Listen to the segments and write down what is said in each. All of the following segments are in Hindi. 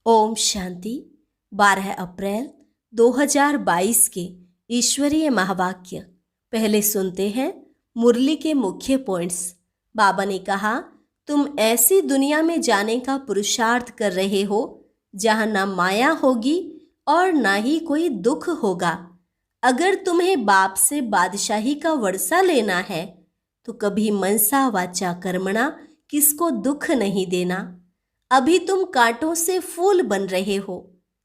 ओम शांति। 12 अप्रैल 2022 के ईश्वरीय महावाक्य पहले सुनते हैं मुरली के मुख्य पॉइंट्स। बाबा ने कहा, तुम ऐसी दुनिया में जाने का पुरुषार्थ कर रहे हो जहां ना माया होगी और ना ही कोई दुख होगा। अगर तुम्हें बाप से बादशाही का वर्षा लेना है तो कभी मनसा वाचा कर्मणा किसको दुख नहीं देना। अभी तुम कांटों से फूल बन रहे हो,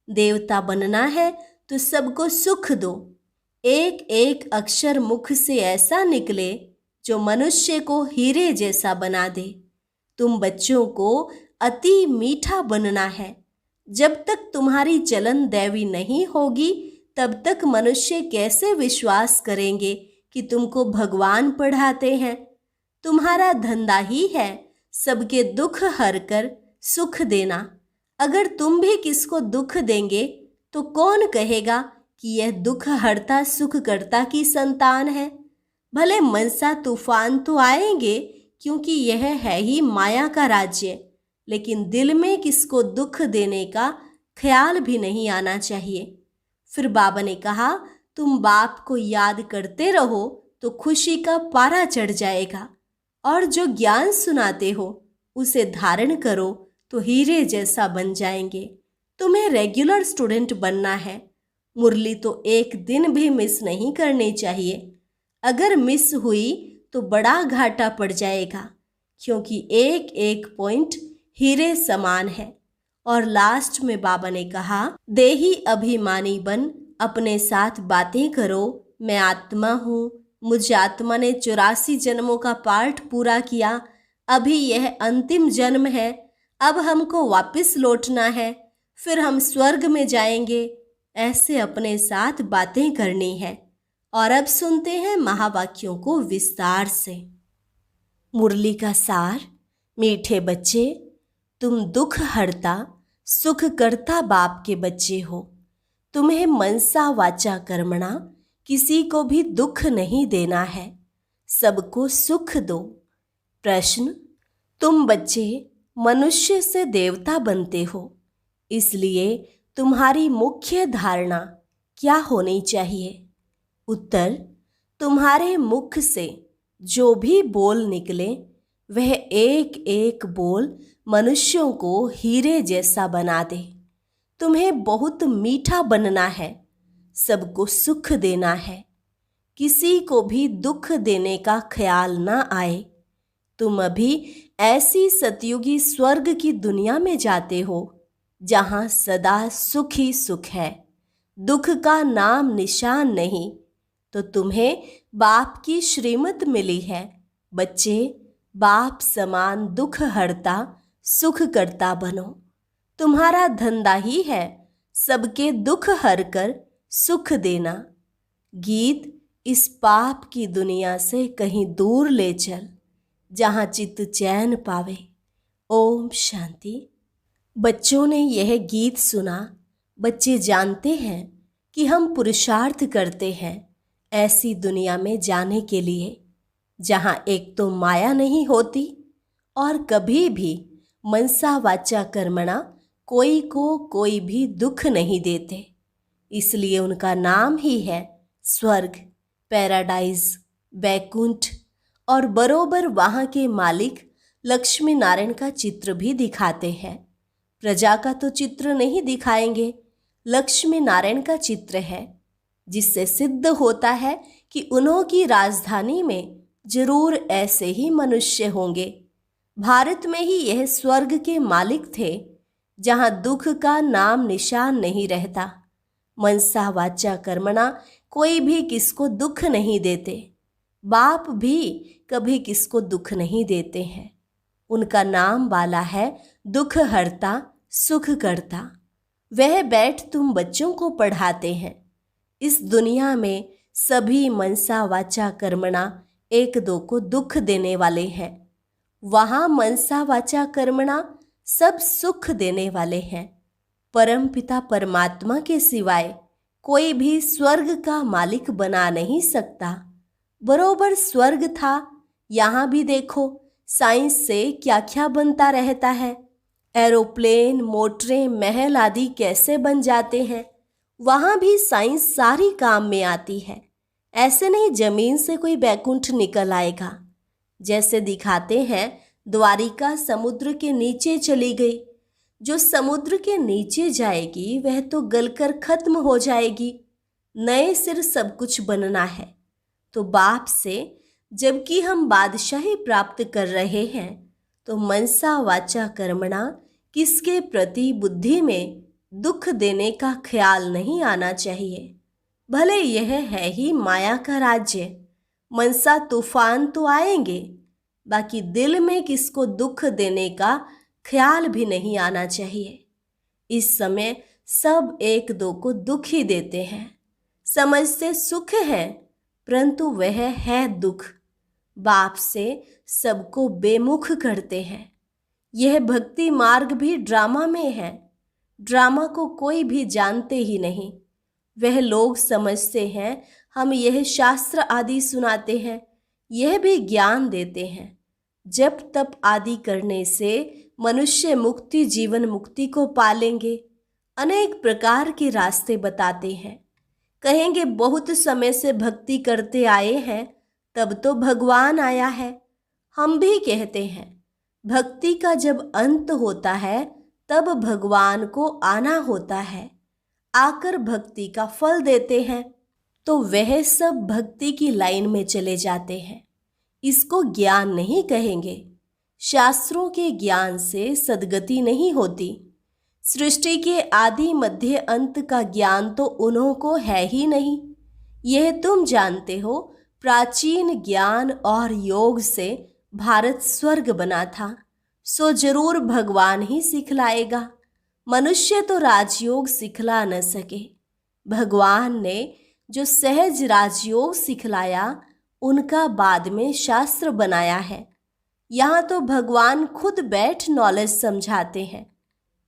देवता बनना है तो सबको सुख दो। एक एक अक्षर मुख से ऐसा निकले जो मनुष्य को हीरे जैसा बना दे। तुम बच्चों को अति मीठा बनना है। जब तक तुम्हारी चलन दैवी नहीं होगी तब तक मनुष्य कैसे विश्वास करेंगे कि तुमको भगवान पढ़ाते हैं। तुम्हारा धंधा ही है सबके दुख हर कर सुख देना। अगर तुम भी किसको दुख देंगे तो कौन कहेगा कि यह दुख हरता सुख करता की संतान है। भले मनसा तूफान तो आएंगे क्योंकि यह है ही माया का राज्य, लेकिन दिल में किसको दुख देने का ख्याल भी नहीं आना चाहिए। फिर बाबा ने कहा, तुम बाप को याद करते रहो तो खुशी का पारा चढ़ जाएगा, और जो ज्ञान सुनाते हो उसे धारण करो तो हीरे जैसा बन जाएंगे। तुम्हें रेगुलर स्टूडेंट बनना है। मुरली तो एक दिन भी मिस नहीं करनी चाहिए। अगर मिस हुई तो बड़ा घाटा पड़ जाएगा, क्योंकि एक एक पॉइंट हीरे समान है। और लास्ट में बाबा ने कहा, देही अभिमानी बन अपने साथ बातें करो, मैं आत्मा हूँ, मुझ आत्मा ने 84 जन्मों का पाठ पूरा किया, अभी यह अंतिम जन्म है, अब हमको वापस लौटना है, फिर हम स्वर्ग में जाएंगे। ऐसे अपने साथ बातें करनी है। और अब सुनते हैं महावाक्यों को विस्तार से। मुरली का सार। मीठे बच्चे, तुम दुख हरता सुख करता बाप के बच्चे हो। तुम्हें मनसा वाचा कर्मणा किसी को भी दुख नहीं देना है, सबको सुख दो। प्रश्न, तुम बच्चे मनुष्य से देवता बनते हो, इसलिए तुम्हारी मुख्य धारणा क्या होनी चाहिए? उत्तर, तुम्हारे मुख से जो भी बोल निकले वह एक एक बोल मनुष्यों को हीरे जैसा बना दे। तुम्हें बहुत मीठा बनना है, सबको सुख देना है, किसी को भी दुख देने का ख्याल ना आए। तुम अभी ऐसी सतयुगी स्वर्ग की दुनिया में जाते हो जहां सदा सुख ही सुख है, दुख का नाम निशान नहीं। तो तुम्हें बाप की श्रीमत मिली है। बच्चे, बाप समान दुख हरता सुख करता बनो। तुम्हारा धंधा ही है सबके दुख हर कर सुख देना। गीत इस पाप की दुनिया से कहीं दूर ले चल, जहाँ चित्त चैन पावे। ओम शांति। बच्चों ने यह गीत सुना। बच्चे जानते हैं कि हम पुरुषार्थ करते हैं ऐसी दुनिया में जाने के लिए जहाँ एक तो माया नहीं होती और कभी भी मनसा वाचा कर्मणा कोई को कोई भी दुख नहीं देते। इसलिए उनका नाम ही है स्वर्ग, पैराडाइज, बैकुंठ। और बरोबर वहाँ के मालिक लक्ष्मी नारायण का चित्र भी दिखाते हैं। प्रजा का तो चित्र नहीं दिखाएंगे, लक्ष्मी नारायण का चित्र है, जिससे सिद्ध होता है कि उन्हों की राजधानी में जरूर ऐसे ही मनुष्य होंगे। भारत में ही यह स्वर्ग के मालिक थे जहाँ दुख का नाम निशान नहीं रहता। मनसा वाचा कर्मणा कोई भी किसको दुख नहीं देते। बाप भी कभी किसको दुख नहीं देते हैं। उनका नाम वाला है दुख हरता सुख करता। वह बैठ तुम बच्चों को पढ़ाते हैं। इस दुनिया में सभी मनसा वाचा कर्मणा एक दो को दुख देने वाले हैं। वहाँ मनसा वाचा कर्मणा सब सुख देने वाले हैं। परमपिता परमात्मा के सिवाय कोई भी स्वर्ग का मालिक बना नहीं सकता। बरोबर स्वर्ग था, यहाँ भी देखो साइंस से क्या क्या बनता रहता है। एरोप्लेन, मोटरें, महल आदि कैसे बन जाते हैं, वहाँ भी साइंस सारी काम में आती है। ऐसे नहीं जमीन से कोई बैकुंठ निकल आएगा। जैसे दिखाते हैं, द्वारिका समुद्र के नीचे चली गई। जो समुद्र के नीचे जाएगी वह तो गलकर खत्म हो जाएगी। नए सिर सब कुछ बनना है। तो बाप से जबकि हम बादशाही प्राप्त कर रहे हैं, तो मनसा वाचा कर्मणा किसके प्रति बुद्धि में दुख देने का ख्याल नहीं आना चाहिए। भले यह है ही माया का राज्य, मनसा तूफान तो आएंगे, बाकी दिल में किसको दुख देने का ख्याल भी नहीं आना चाहिए। इस समय सब एक दो को दुख ही देते हैं, समझते सुख है, परंतु वह है दुख। बाप से सबको बेमुख करते हैं। यह भक्ति मार्ग भी ड्रामा में है। ड्रामा को कोई भी जानते ही नहीं। वह लोग समझते हैं हम यह शास्त्र आदि सुनाते हैं, यह भी ज्ञान देते हैं। जप तप आदि करने से मनुष्य मुक्ति जीवन मुक्ति को पालेंगे। अनेक प्रकार के रास्ते बताते हैं। कहेंगे बहुत समय से भक्ति करते आए हैं, तब तो भगवान आया है। हम भी कहते हैं भक्ति का जब अंत होता है तब भगवान को आना होता है, आकर भक्ति का फल देते हैं। तो वह सब भक्ति की लाइन में चले जाते हैं। इसको ज्ञान नहीं कहेंगे। शास्त्रों के ज्ञान से सद्गति नहीं होती। सृष्टि के आदि मध्य अंत का ज्ञान तो उन्हों को है ही नहीं। यह तुम जानते हो, प्राचीन ज्ञान और योग से भारत स्वर्ग बना था, सो जरूर भगवान ही सिखलाएगा। मनुष्य तो राजयोग सिखला न सके। भगवान ने जो सहज राजयोग सिखलाया, उनका बाद में शास्त्र बनाया है। यहाँ तो भगवान खुद बैठ नॉलेज समझाते हैं।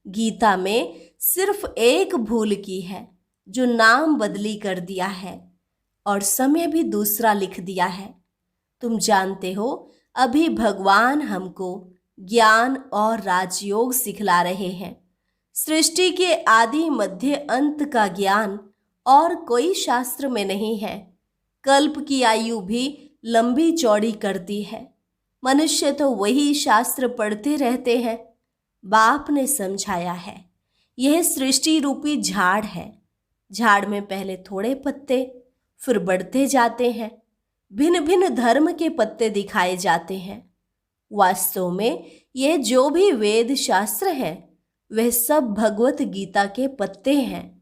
गीता में सिर्फ एक भूल की है, जो नाम बदली कर दिया है और समय भी दूसरा लिख दिया है। तुम जानते हो, अभी भगवान हमको ज्ञान और राजयोग सिखला रहे हैं। सृष्टि के आदि मध्य अंत का ज्ञान और कोई शास्त्र में नहीं है। कल्प की आयु भी लंबी चौड़ी करती है। मनुष्य तो वही शास्त्र पढ़ते रहते हैं। बाप ने समझाया है, यह सृष्टि रूपी झाड़ है। झाड़ में पहले थोड़े पत्ते, फिर बढ़ते जाते हैं। भिन्न भिन्न धर्म के पत्ते दिखाए जाते हैं। वास्तव में यह जो भी वेद शास्त्र हैं, वह सब भगवत गीता के पत्ते हैं,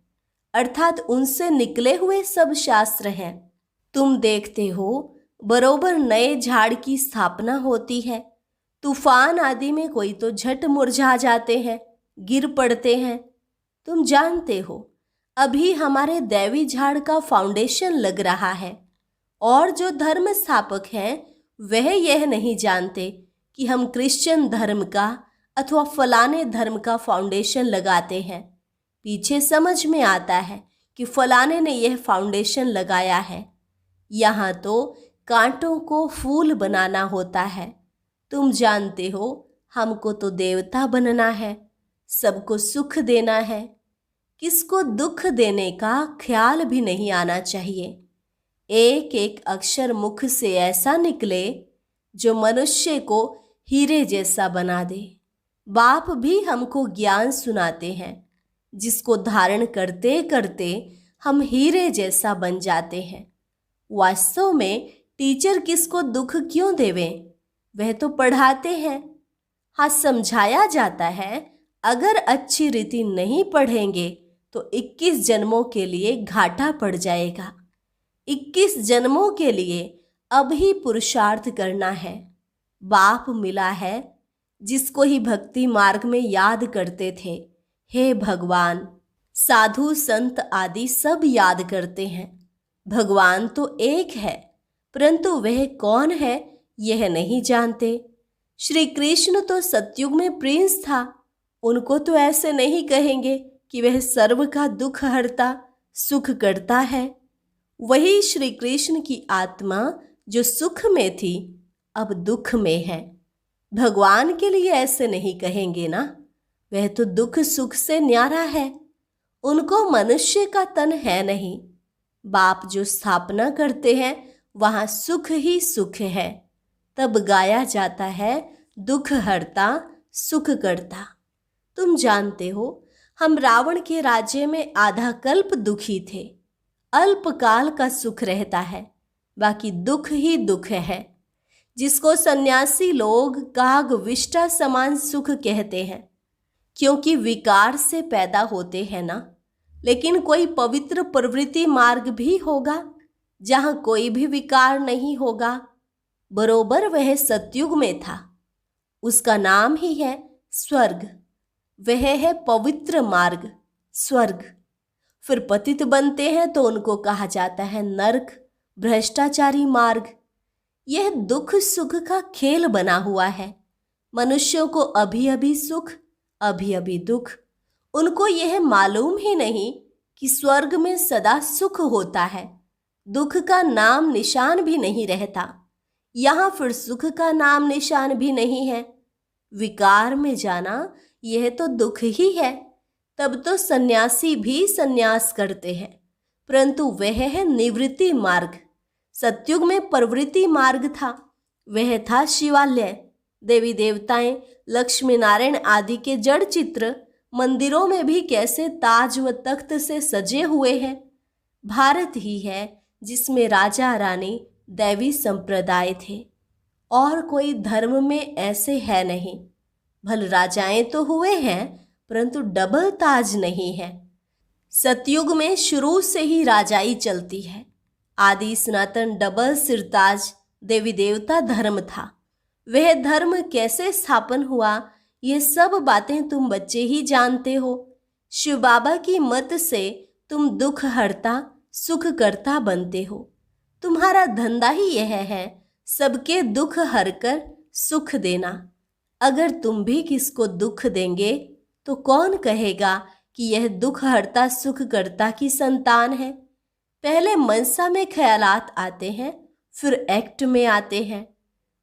अर्थात उनसे निकले हुए सब शास्त्र हैं। तुम देखते हो, बरोबर नए झाड़ की स्थापना होती है। तूफान आदि में कोई तो झट मुरझा जाते हैं, गिर पड़ते हैं। तुम जानते हो, अभी हमारे दैवी झाड़ का फाउंडेशन लग रहा है, और जो धर्म स्थापक हैं वह यह नहीं जानते कि हम क्रिश्चियन धर्म का अथवा फलाने धर्म का फाउंडेशन लगाते हैं। पीछे समझ में आता है कि फलाने ने यह फाउंडेशन लगाया है। यहाँ तो कांटों को फूल बनाना होता है। तुम जानते हो, हमको तो देवता बनना है, सबको सुख देना है। किसको दुख देने का ख्याल भी नहीं आना चाहिए। एक एक अक्षर मुख से ऐसा निकले जो मनुष्य को हीरे जैसा बना दे। बाप भी हमको ज्ञान सुनाते हैं, जिसको धारण करते करते हम हीरे जैसा बन जाते हैं। वास्तव में टीचर किसको दुख क्यों देवे, वह तो पढ़ाते हैं। हाँ, समझाया जाता है, अगर अच्छी रीति नहीं पढ़ेंगे तो 21 जन्मों के लिए घाटा पड़ जाएगा। 21 जन्मों के लिए अब ही पुरुषार्थ करना है। बाप मिला है, जिसको ही भक्ति मार्ग में याद करते थे, हे भगवान। साधु संत आदि सब याद करते हैं। भगवान तो एक है, परंतु वह कौन है यह नहीं जानते। श्री कृष्ण तो सतयुग में प्रिंस था। उनको तो ऐसे नहीं कहेंगे कि वह सर्व का दुख हरता सुख करता है। वही श्री कृष्ण की आत्मा जो सुख में थी, अब दुख में है। भगवान के लिए ऐसे नहीं कहेंगे ना। वह तो दुख सुख से न्यारा है, उनको मनुष्य का तन है नहीं। बाप जो स्थापना करते हैं वहाँ सुख ही सुख है। तब गाया जाता है दुख हरता सुख करता। तुम जानते हो हम रावण के राज्य में आधा कल्प दुखी थे। अल्पकाल का सुख रहता है, बाकी दुख ही दुख है, जिसको सन्यासी लोग काग विष्टा समान सुख कहते हैं, क्योंकि विकार से पैदा होते हैं ना। लेकिन कोई पवित्र प्रवृत्ति मार्ग भी होगा जहाँ कोई भी विकार नहीं होगा। बरोबर वह सतयुग में था। उसका नाम ही है स्वर्ग। वह है पवित्र मार्ग, स्वर्ग। फिर पतित बनते हैं तो उनको कहा जाता है नरक, भ्रष्टाचारी मार्ग। यह दुख सुख का खेल बना हुआ है। मनुष्यों को अभी अभी सुख, अभी अभी दुख। उनको यह मालूम ही नहीं कि स्वर्ग में सदा सुख होता है, दुख का नाम निशान भी नहीं रहता। यहाँ फिर सुख का नाम निशान भी नहीं है। विकार में जाना यह तो दुख ही है। तब तो सन्यासी भी सन्यास करते हैं, परंतु वह है निवृत्ति मार्ग। सतयुग में प्रवृत्ति मार्ग था, वह था शिवालय। देवी देवताएं, लक्ष्मी नारायण आदि के जड़ चित्र मंदिरों में भी कैसे ताज व तख्त से सजे हुए हैं। भारत ही है जिसमें राजा रानी दैवी संप्रदाय थे, और कोई धर्म में ऐसे है नहीं। भल राजाएं तो हुए हैं, परंतु डबल ताज नहीं है। सतयुग में शुरू से ही राजाई चलती है। आदि सनातन डबल सिरताज देवी देवता धर्म था। वह धर्म कैसे स्थापन हुआ, ये सब बातें तुम बच्चे ही जानते हो। शिव बाबा की मत से तुम दुख हरता सुख करता बनते हो। तुम्हारा धंधा ही यह है सबके दुख हरकर सुख देना। अगर तुम भी किसको दुख देंगे तो कौन कहेगा कि यह दुख हरता सुख करता की संतान है। पहले मनसा में ख्यालात आते हैं, फिर एक्ट में आते हैं।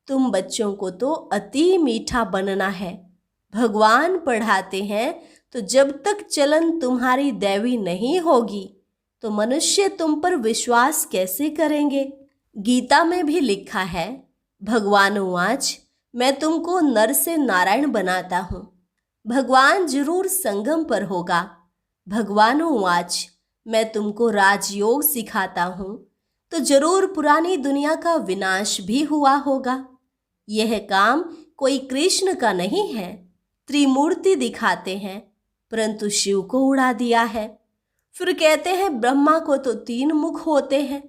तुम बच्चों को तो अति मीठा बनना है। भगवान पढ़ाते हैं तो जब तक चलन तुम्हारी दैवी नहीं होगी तो मनुष्य तुम पर विश्वास कैसे करेंगे। गीता में भी लिखा है, भगवान उवाच, मैं तुमको नर से नारायण बनाता हूँ। भगवान जरूर संगम पर होगा। भगवान उवाच, मैं तुमको राजयोग सिखाता हूँ तो जरूर पुरानी दुनिया का विनाश भी हुआ होगा। यह काम कोई कृष्ण का नहीं है। त्रिमूर्ति दिखाते हैं, परंतु शिव को उड़ा दिया है। फिर कहते हैं ब्रह्मा को तो 3 मुख होते हैं।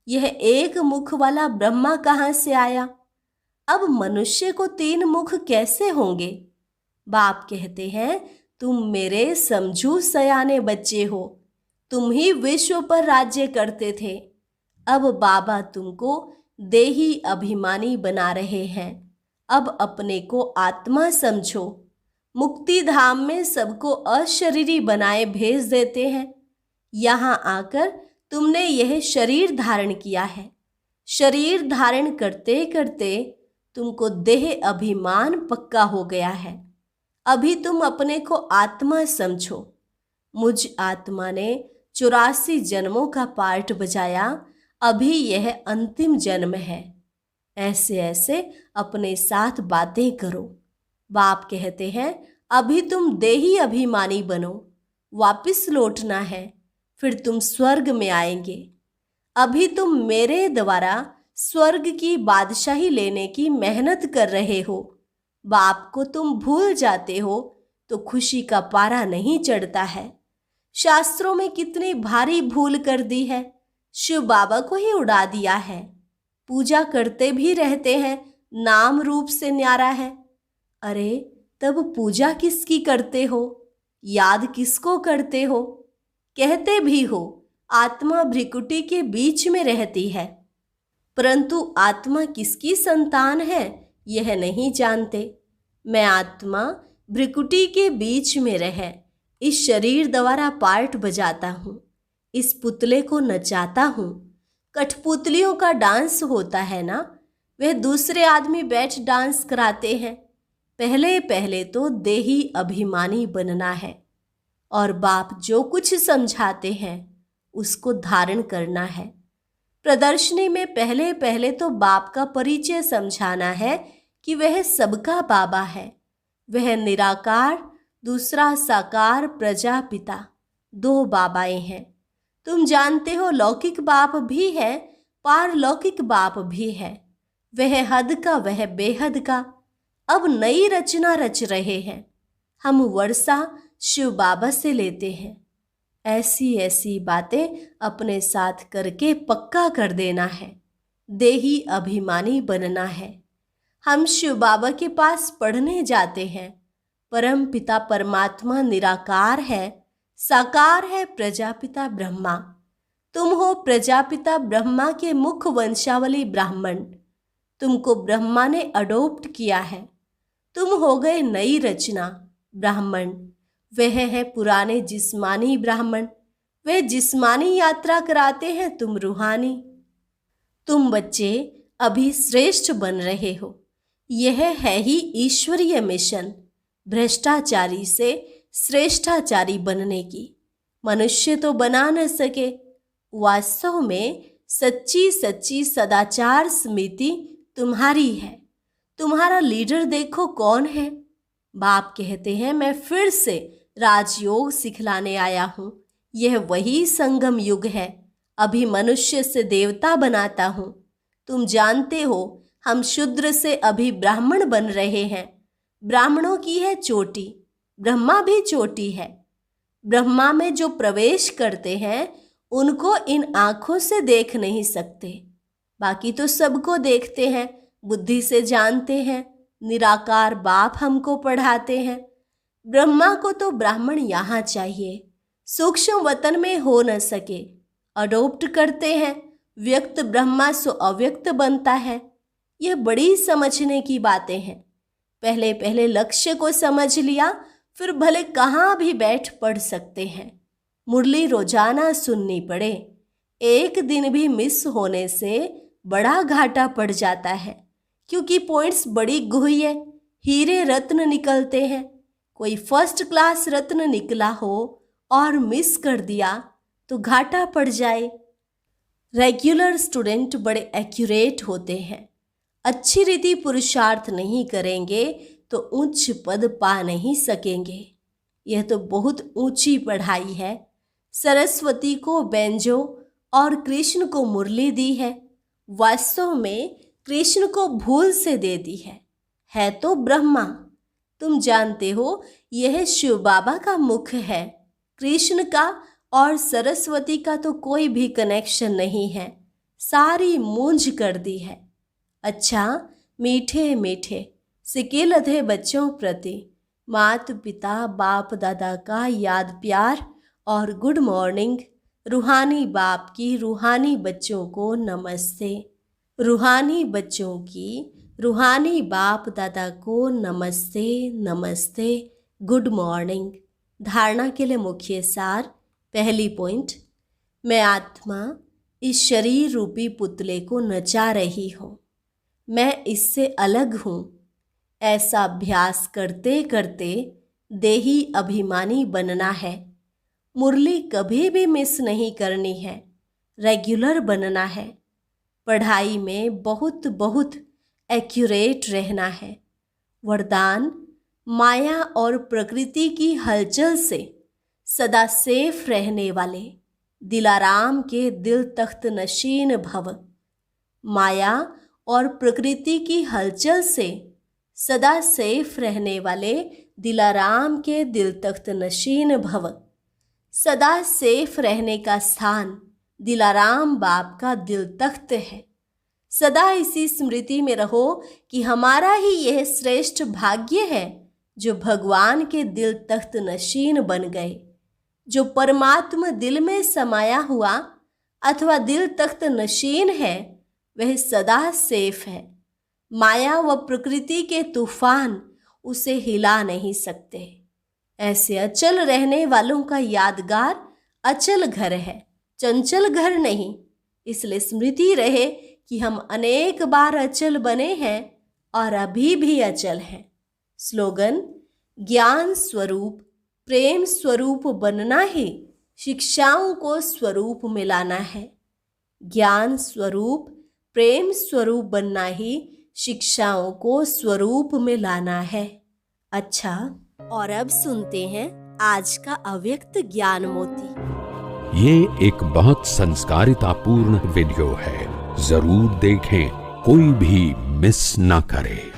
यह एक मुख वाला ब्रह्मा कहाँ से आया। अब मनुष्य को 3 मुख कैसे होंगे। बाप कहते हैं, तुम मेरे समझू सयाने बच्चे हो। तुम ही विश्व पर राज्य करते थे। अब बाबा तुमको देही अभिमानी बना रहे हैं। अब अपने को आत्मा समझो। मुक्ति धाम में सबको अशरीरी बनाए भेज देते हैं। यहाँ आकर तुमने यह शरीर धारण किया है। शरीर धारण करते करते तुमको देह अभिमान पक्का हो गया है। अभी तुम अपने को आत्मा समझो। मुझ आत्मा ने 84 जन्मों का पार्ट बजाया। अभी यह अंतिम जन्म है। ऐसे ऐसे अपने साथ बातें करो। बाप कहते हैं, अभी तुम देही अभिमानी बनो। वापिस लौटना है, फिर तुम स्वर्ग में आएंगे। अभी तुम मेरे द्वारा स्वर्ग की बादशाही लेने की मेहनत कर रहे हो। बाप को तुम भूल जाते हो तो खुशी का पारा नहीं चढ़ता है। शास्त्रों में कितनी भारी भूल कर दी है। शिव बाबा को ही उड़ा दिया है। पूजा करते भी रहते हैं, नाम रूप से न्यारा है। अरे तब पूजा किसकी करते हो, याद किसको करते हो। कहते भी हो आत्मा भ्रिकुटी के बीच में रहती है, परंतु आत्मा किसकी संतान है यह नहीं जानते। मैं आत्मा भ्रिकुटी के बीच में रह इस शरीर द्वारा पार्ट बजाता हूँ, इस पुतले को नचाता हूँ। कठपुतलियों का डांस होता है ना, वह दूसरे आदमी बैठ डांस कराते हैं। पहले पहले तो देही अभिमानी बनना है और बाप जो कुछ समझाते हैं उसको धारण करना है। प्रदर्शनी में पहले पहले तो बाप का परिचय समझाना है कि वह सबका बाबा है। वह निराकार, दूसरा साकार प्रजापिता, दो बाबाएं हैं। तुम जानते हो लौकिक बाप भी है, पारलौकिक बाप भी है। वह हद का, वह बेहद का। अब नई रचना रच रहे हैं। हम वर्षा शिव बाबा से लेते हैं। ऐसी ऐसी बातें अपने साथ करके पक्का कर देना है। देही अभिमानी बनना है। हम शिव बाबा के पास पढ़ने जाते हैं। परम पिता परमात्मा निराकार है, साकार है प्रजापिता ब्रह्मा। तुम हो प्रजापिता ब्रह्मा के मुख वंशावली ब्राह्मण। तुमको ब्रह्मा ने अडोप्ट किया है। तुम हो गए नई रचना ब्राह्मण। वह है पुराने जिस्मानी ब्राह्मण। वे जिस्मानी यात्रा कराते हैं, तुम रूहानी। तुम बच्चे अभी श्रेष्ठ बन रहे हो। यह है ही ईश्वरीय मिशन, भ्रष्टाचारी से श्रेष्ठाचारी बनने की। मनुष्य तो बना न सके। वास्तव में सच्ची सच्ची सदाचार समिति तुम्हारी है। तुम्हारा लीडर देखो कौन है। बाप कहते हैं मैं फिर से राजयोग सिखलाने आया हूँ। यह वही संगम युग है। अभी मनुष्य से देवता बनाता हूँ। तुम जानते हो हम शूद्र से अभी ब्राह्मण बन रहे हैं। ब्राह्मणों की है चोटी, ब्रह्मा भी चोटी है। ब्रह्मा में जो प्रवेश करते हैं उनको इन आँखों से देख नहीं सकते। बाकी तो सबको देखते हैं, बुद्धि से जानते हैं। निराकार बाप हमको पढ़ाते हैं। ब्रह्मा को तो ब्राह्मण यहाँ चाहिए, सूक्ष्म वतन में हो न सके। अडोप्ट करते हैं। व्यक्त ब्रह्मा सो अव्यक्त बनता है। यह बड़ी समझने की बातें हैं। पहले पहले लक्ष्य को समझ लिया, फिर भले कहाँ भी बैठ पढ़ सकते हैं। मुरली रोजाना सुननी पड़े। एक दिन भी मिस होने से बड़ा घाटा पड़ जाता है, क्योंकि पॉइंट्स बड़ी गुह्य, हीरे रत्न निकलते हैं। कोई फर्स्ट क्लास रत्न निकला हो और मिस कर दिया तो घाटा पड़ जाए। रेगुलर स्टूडेंट बड़े एक्यूरेट होते हैं। अच्छी रीति पुरुषार्थ नहीं करेंगे तो उच्च पद पा नहीं सकेंगे। यह तो बहुत ऊंची पढ़ाई है। सरस्वती को बेंजो और कृष्ण को मुरली दी है। वास्तव में कृष्ण को भूल से दे दी है तो ब्रह्मा। तुम जानते हो यह शिव बाबा का मुख है। कृष्ण का और सरस्वती का तो कोई भी कनेक्शन नहीं है। सारी मूंज कर दी है। अच्छा, मीठे मीठे सिकेलधे बच्चों प्रति मात पिता बाप दादा का याद प्यार और गुड मॉर्निंग। रूहानी बाप की रूहानी बच्चों को नमस्ते। रूहानी बच्चों की रूहानी बाप दादा को नमस्ते नमस्ते, गुड मॉर्निंग। धारणा के लिए मुख्य सार। पहली पॉइंट, मैं आत्मा इस शरीर रूपी पुतले को नचा रही हूँ। मैं इससे अलग हूँ। ऐसा अभ्यास करते करते देही अभिमानी बनना है। मुरली कभी भी मिस नहीं करनी है। रेगुलर बनना है। पढ़ाई में बहुत बहुत एक्यूरेट रहना है। वरदान, माया और प्रकृति की हलचल से सदा सेफ रहने वाले दिलाराम के दिल तख्त नशीन भव। माया और प्रकृति की हलचल से सदा सेफ रहने वाले दिलाराम के दिल तख्त नशीन भव। सदा सेफ रहने का स्थान दिलाराम बाप का दिल तख्त है। सदा इसी स्मृति में रहो कि हमारा ही यह श्रेष्ठ भाग्य है जो भगवान के दिल तख्त नशीन बन गए। जो परमात्मा दिल में समाया हुआ अथवा दिल तख्त नशीन है वह सदा सेफ है। माया व प्रकृति के तूफान उसे हिला नहीं सकते। ऐसे अचल रहने वालों का यादगार अचल घर है, चंचल घर नहीं। इसलिए स्मृति रहे कि हम अनेक बार अचल बने हैं और अभी भी अचल हैं। स्लोगन: ज्ञान स्वरूप प्रेम स्वरूप बनना ही शिक्षाओं को स्वरूप में लाना है। ज्ञान स्वरूप प्रेम स्वरूप बनना ही शिक्षाओं को स्वरूप में लाना है। अच्छा, और अब सुनते हैं आज का अव्यक्त ज्ञान मोती। ये एक बहुत संस्कारितापूर्ण वीडियो है, जरूर देखें, कोई भी मिस ना करे।